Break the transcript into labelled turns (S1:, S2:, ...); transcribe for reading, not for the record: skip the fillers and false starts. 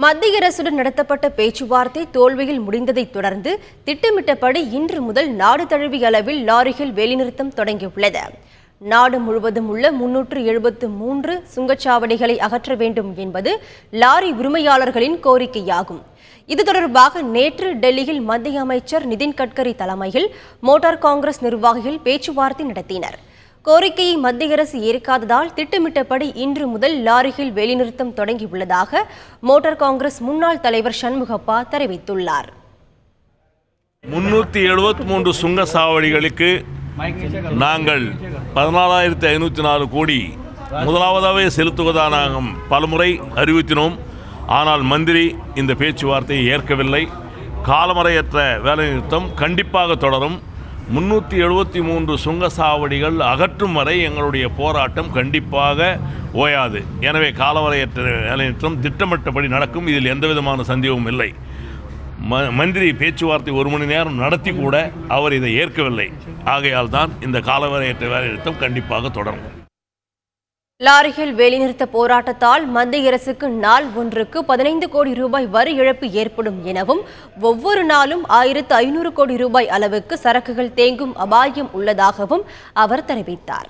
S1: மத்திய அரசுடன் நடத்தப்பட்ட பேச்சுவார்த்தை தோல்வியில் முடிந்ததைத் தொடர்ந்து திட்டமிட்டபடி இன்று முதல் நாடு தழுவிய அளவில் லாரிகள் வேலைநிறுத்தம் தொடங்கியுள்ளது. நாடு முழுவதும் உள்ள 373 சுங்கச்சாவடிகளை அகற்ற வேண்டும் என்பது லாரி உரிமையாளர்களின் கோரிக்கையாகும். இது தொடர்பாக நேற்று டெல்லியில் மத்திய அமைச்சர் நிதின் கட்கரி தலைமையில் மோட்டார் காங்கிரஸ் நிர்வாகிகள் பேச்சுவார்த்தை நடத்தினர். கோரிக்கையை மத்திய அரசு ஏற்காததால் திட்டமிட்டபடி இன்று முதல் லாரிகள் வேலைநிறுத்தம் தொடங்கியுள்ளதாக மோட்டார் காங்கிரஸ் முன்னாள் தலைவர் சண்முகப்பா தெரிவித்துள்ளார்.
S2: 373 சுங்க சாவடிகளுக்கு நாங்கள் 14,504 கோடி முதலாவதாகவே செலுத்துவதாக நாங்கள் பலமுறை அறிவித்தினோம். ஆனால் மந்திரி இந்த பேச்சுவார்த்தையை ஏற்கவில்லை. காலமுறையற்ற வேலைநிறுத்தம் கண்டிப்பாக தொடரும். 373 சுங்கசாவடிகள் அகற்றும் வரை எங்களுடைய போராட்டம் கண்டிப்பாக ஓயாது. எனவே காலவரையற்ற வேலைநிறுத்தம் திட்டமிட்டபடி நடக்கும். இதில் எந்தவிதமான சந்தேகமும் இல்லை. மந்திரி பேச்சுவார்த்தை 1 மணி நேரம் நடத்தி கூட அவர் இதை ஏற்கவில்லை. ஆகையால் தான் இந்த காலவரையற்ற வேலைநிறுத்தம் கண்டிப்பாக தொடரும்.
S1: லாரிகள் வேலைநிறுத்த போராட்டத்தால் மத்திய அரசுக்கு நாள் ஒன்றுக்கு 15 கோடி ரூபாய் வரி இழப்பு ஏற்படும் எனவும் ஒவ்வொரு நாளும் 1500 கோடி ரூபாய் அளவுக்கு சரக்குகள் தேங்கும் அபாயம் உள்ளதாகவும் அவர் தெரிவித்தார்.